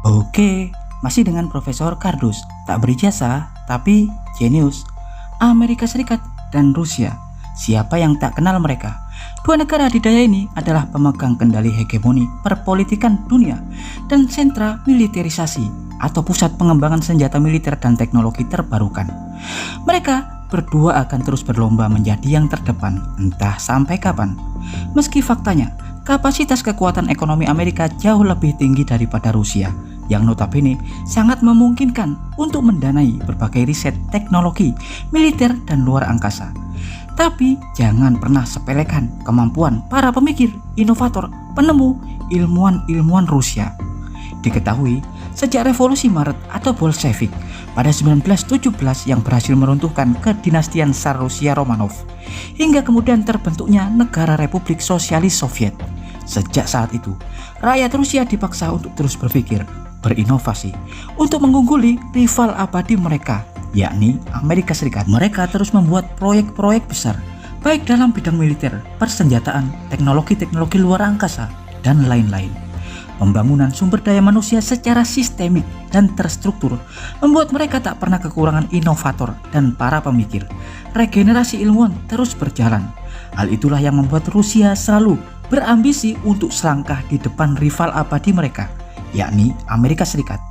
Oke, masih dengan Profesor Kardus, tak berijazah tapi jenius. Amerika Serikat dan Rusia, siapa yang tak kenal mereka? Dua negara adidaya ini adalah pemegang kendali hegemoni perpolitikan dunia dan sentra militerisasi atau pusat pengembangan senjata militer dan teknologi terbarukan. Mereka berdua akan terus berlomba menjadi yang terdepan, entah sampai kapan. Meski faktanya, kapasitas kekuatan ekonomi Amerika jauh lebih tinggi daripada Rusia, yang notabene sangat memungkinkan untuk mendanai berbagai riset teknologi, militer, dan luar angkasa. Tapi jangan pernah sepelekan kemampuan para pemikir, inovator, penemu, ilmuwan Rusia. Diketahui, sejak revolusi Maret atau Bolshevik pada 1917 yang berhasil meruntuhkan kedinastian Tsar Rusia Romanov, hingga kemudian terbentuknya Negara Republik Sosialis Soviet. Sejak saat itu, rakyat Rusia dipaksa untuk terus berpikir, berinovasi, untuk mengungguli rival abadi mereka, yakni Amerika Serikat. Mereka terus membuat proyek-proyek besar, baik dalam bidang militer, persenjataan, teknologi luar angkasa, dan lain-lain. Pembangunan sumber daya manusia secara sistemik dan terstruktur membuat mereka tak pernah kekurangan inovator dan para pemikir. Regenerasi ilmuwan terus berjalan. Hal itulah yang membuat Rusia selalu berambisi untuk selangkah di depan rival abadi mereka, yakni Amerika Serikat.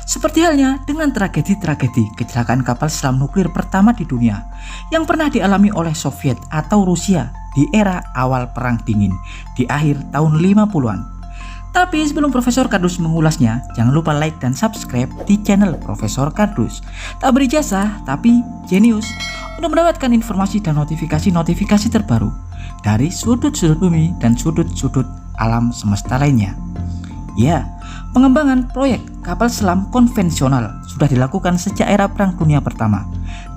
Seperti halnya dengan tragedi-tragedi kecelakaan kapal selam nuklir pertama di dunia yang pernah dialami oleh Soviet atau Rusia di era awal Perang Dingin di akhir tahun 50-an. Tapi sebelum Profesor Kardus mengulasnya, jangan lupa like dan subscribe di channel Profesor Kardus. Tak berijazah tapi jenius, untuk mendapatkan informasi dan notifikasi terbaru dari sudut-sudut bumi dan sudut-sudut alam semesta lainnya. Ya, pengembangan proyek kapal selam konvensional sudah dilakukan sejak era Perang Dunia Pertama.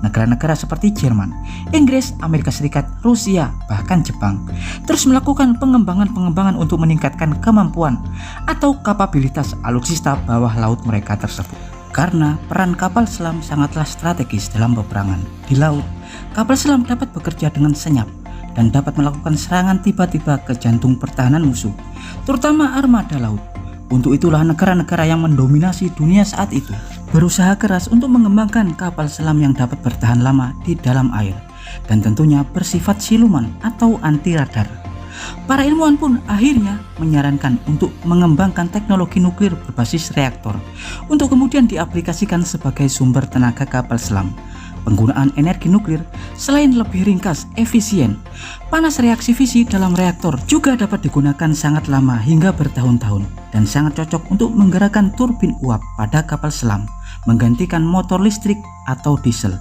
Negara-negara seperti Jerman, Inggris, Amerika Serikat, Rusia, bahkan Jepang terus melakukan pengembangan untuk meningkatkan kemampuan atau kapabilitas alutsista bawah laut mereka tersebut. Karena peran kapal selam sangatlah strategis dalam peperangan di laut, kapal selam dapat bekerja dengan senyap dan dapat melakukan serangan tiba-tiba ke jantung pertahanan musuh, terutama armada laut. Untuk itulah negara-negara yang mendominasi dunia saat itu berusaha keras untuk mengembangkan kapal selam yang dapat bertahan lama di dalam air dan tentunya bersifat siluman atau anti radar. Para ilmuwan pun akhirnya menyarankan untuk mengembangkan teknologi nuklir berbasis reaktor untuk kemudian diaplikasikan sebagai sumber tenaga kapal selam. Penggunaan energi nuklir selain lebih ringkas, efisien, panas reaksi fisi dalam reaktor juga dapat digunakan sangat lama hingga bertahun-tahun dan sangat cocok untuk menggerakkan turbin uap pada kapal selam, menggantikan motor listrik atau diesel.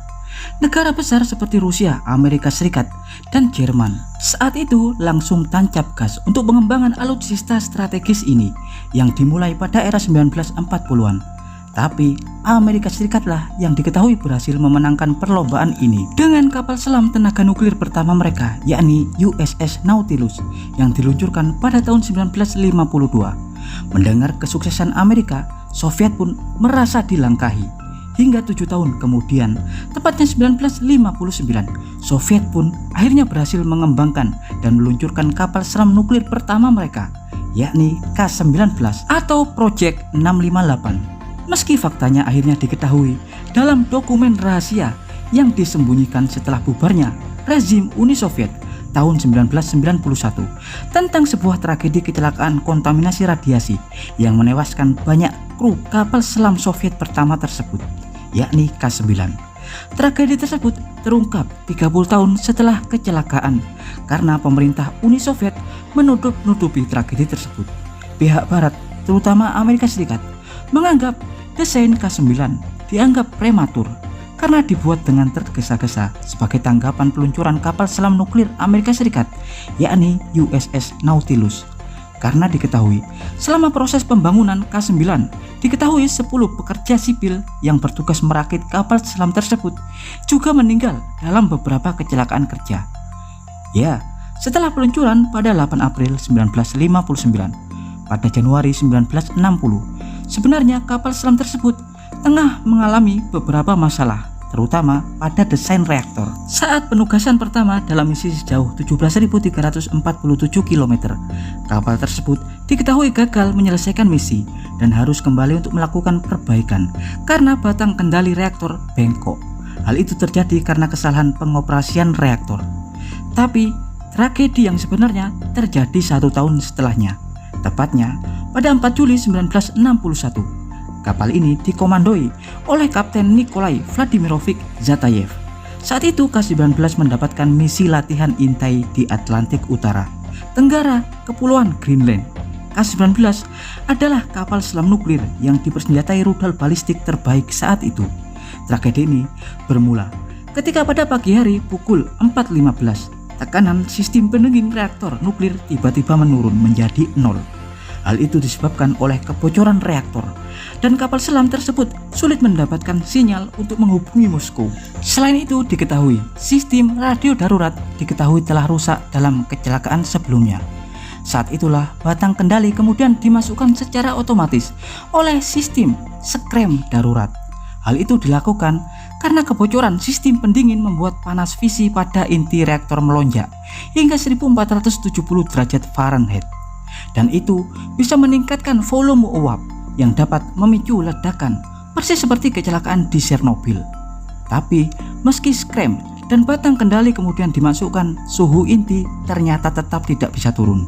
Negara besar seperti Rusia, Amerika Serikat, dan Jerman saat itu langsung tancap gas untuk pengembangan alutsista strategis ini yang dimulai pada era 1940-an. Tapi Amerika Serikatlah yang diketahui berhasil memenangkan perlombaan ini dengan kapal selam tenaga nuklir pertama mereka, yakni USS Nautilus yang diluncurkan pada tahun 1952. Mendengar kesuksesan Amerika, Soviet pun merasa dilangkahi. Hingga 7 tahun kemudian, tepatnya 1959, Soviet pun akhirnya berhasil mengembangkan dan meluncurkan kapal selam nuklir pertama mereka, yakni K-19 atau Project 658. Meski faktanya akhirnya diketahui dalam dokumen rahasia yang disembunyikan setelah bubarnya rezim Uni Soviet tahun 1991 tentang sebuah tragedi kecelakaan kontaminasi radiasi yang menewaskan banyak kru kapal selam Soviet pertama tersebut, yakni K-9. Tragedi tersebut terungkap 30 tahun setelah kecelakaan karena pemerintah Uni Soviet menutup-nutupi tragedi tersebut. Pihak barat, terutama Amerika Serikat, menganggap desain K-9 dianggap prematur karena dibuat dengan tergesa-gesa sebagai tanggapan peluncuran kapal selam nuklir Amerika Serikat, yakni USS Nautilus. Karena diketahui selama proses pembangunan K-9 diketahui 10 pekerja sipil yang bertugas merakit kapal selam tersebut juga meninggal dalam beberapa kecelakaan kerja. Ya, setelah peluncuran pada 8 April 1959, pada Januari 1960, sebenarnya kapal selam tersebut tengah mengalami beberapa masalah, terutama pada desain reaktor. Saat penugasan pertama dalam misi sejauh 17.347 km, Kapal tersebut diketahui gagal menyelesaikan misi dan harus kembali untuk melakukan perbaikan karena batang kendali reaktor bengkok. Hal itu terjadi karena kesalahan pengoperasian reaktor. Tapi tragedi yang sebenarnya terjadi 1 tahun setelahnya, tepatnya pada 4 Juli 1961. Kapal ini dikomandoi oleh Kapten Nikolai Vladimirovich Zatayev. Saat itu K-19 mendapatkan misi latihan intai di Atlantik Utara, Tenggara, Kepulauan Greenland. K-19 adalah kapal selam nuklir yang dipersenjatai rudal balistik terbaik saat itu. Tragedi ini bermula ketika pada pagi hari pukul 4.15, tekanan sistem pendingin reaktor nuklir tiba-tiba menurun menjadi 0. Hal itu disebabkan oleh kebocoran reaktor dan kapal selam tersebut sulit mendapatkan sinyal untuk menghubungi Moskow. Selain itu diketahui sistem radio darurat diketahui telah rusak dalam kecelakaan sebelumnya. Saat itulah batang kendali kemudian dimasukkan secara otomatis oleh sistem skrem darurat. Hal itu dilakukan karena kebocoran sistem pendingin membuat panas fisi pada inti reaktor melonjak hingga 1470 derajat Fahrenheit. Dan itu bisa meningkatkan volume uap yang dapat memicu ledakan, persis seperti kecelakaan di Chernobyl. Tapi meski skrem dan batang kendali kemudian dimasukkan, suhu inti ternyata tetap tidak bisa turun.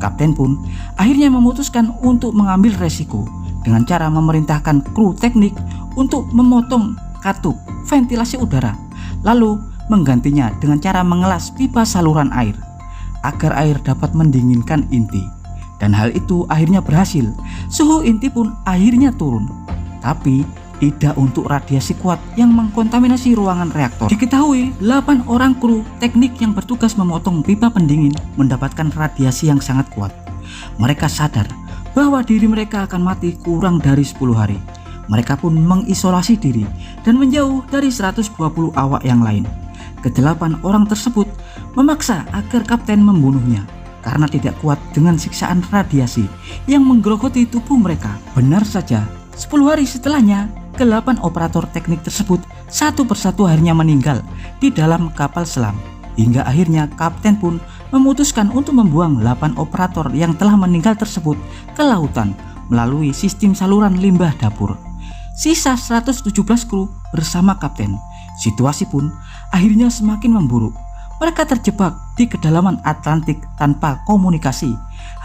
Kapten pun akhirnya memutuskan untuk mengambil resiko dengan cara memerintahkan kru teknik untuk memotong katup ventilasi udara, lalu menggantinya dengan cara mengelas pipa saluran air agar air dapat mendinginkan inti. Dan hal itu akhirnya berhasil. Suhu inti pun akhirnya turun, tapi tidak untuk radiasi kuat yang mengkontaminasi ruangan reaktor. Diketahui 8 orang kru teknik yang bertugas memotong pipa pendingin mendapatkan radiasi yang sangat kuat. Mereka sadar bahwa diri mereka akan mati kurang dari 10 hari. Mereka pun mengisolasi diri dan menjauh dari 120 awak yang lain. Ke-8 orang tersebut memaksa agar kapten membunuhnya karena tidak kuat dengan siksaan radiasi yang menggerogoti tubuh mereka. Benar saja, 10 hari setelahnya, ke-8 operator teknik tersebut satu persatu akhirnya meninggal di dalam kapal selam. Hingga akhirnya kapten pun memutuskan untuk membuang 8 operator yang telah meninggal tersebut ke lautan melalui sistem saluran limbah dapur. Sisa 117 kru bersama kapten. Situasi pun akhirnya semakin memburuk. Mereka terjebak di kedalaman Atlantik tanpa komunikasi.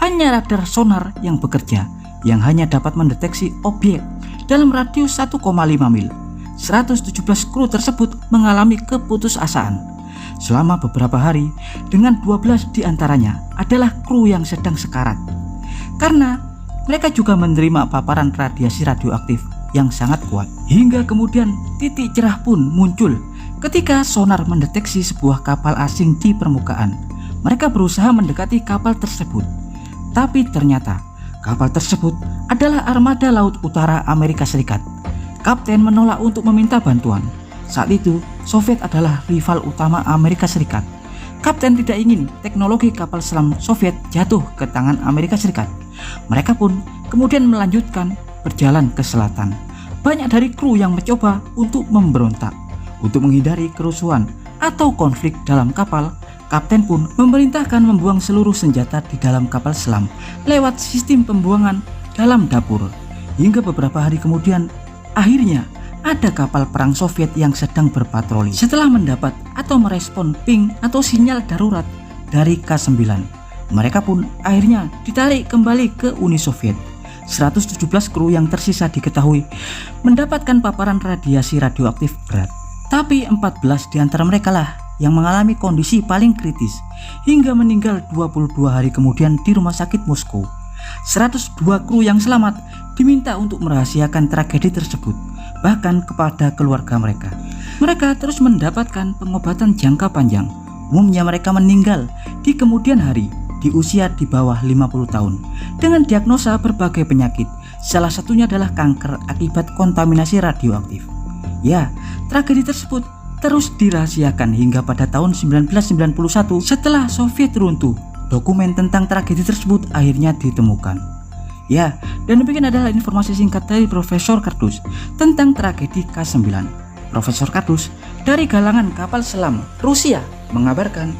Hanya radar sonar yang bekerja, yang hanya dapat mendeteksi objek dalam radius 1,5 mil. 117 kru tersebut mengalami keputusasaan selama beberapa hari, dengan 12 diantaranya adalah kru yang sedang sekarat. Karena mereka juga menerima paparan radiasi radioaktif yang sangat kuat. Hingga kemudian titik cerah pun muncul ketika sonar mendeteksi sebuah kapal asing di permukaan. Mereka berusaha mendekati kapal tersebut, tapi ternyata kapal tersebut adalah armada Laut Utara Amerika Serikat. Kapten menolak untuk meminta bantuan. Saat itu, Soviet adalah rival utama Amerika Serikat. Kapten tidak ingin teknologi kapal selam Soviet jatuh ke tangan Amerika Serikat. Mereka pun kemudian melanjutkan berjalan ke selatan. Banyak dari kru yang mencoba untuk memberontak. Untuk menghindari kerusuhan atau konflik dalam kapal, kapten pun memerintahkan membuang seluruh senjata di dalam kapal selam lewat sistem pembuangan dalam dapur. Hingga beberapa hari kemudian, akhirnya ada kapal perang Soviet yang sedang berpatroli. Setelah mendapat atau merespon ping atau sinyal darurat dari K-9, mereka pun akhirnya ditarik kembali ke Uni Soviet. 117 kru yang tersisa diketahui mendapatkan paparan radiasi radioaktif berat. Tapi 14 di antara mereka lah yang mengalami kondisi paling kritis hingga meninggal 22 hari kemudian di rumah sakit Moskow. 102 kru yang selamat diminta untuk merahasiakan tragedi tersebut, bahkan kepada keluarga mereka. Mereka terus mendapatkan pengobatan jangka panjang. Umumnya mereka meninggal di kemudian hari di usia di bawah 50 tahun dengan diagnosa berbagai penyakit. Salah satunya adalah kanker akibat kontaminasi radioaktif. Ya, tragedi tersebut terus dirahasiakan hingga pada tahun 1991 setelah Soviet runtuh. Dokumen tentang tragedi tersebut akhirnya ditemukan. Ya, dan demikian adalah informasi singkat dari Profesor Kardus tentang tragedi K-9. Profesor Kardus dari galangan kapal selam Rusia mengabarkan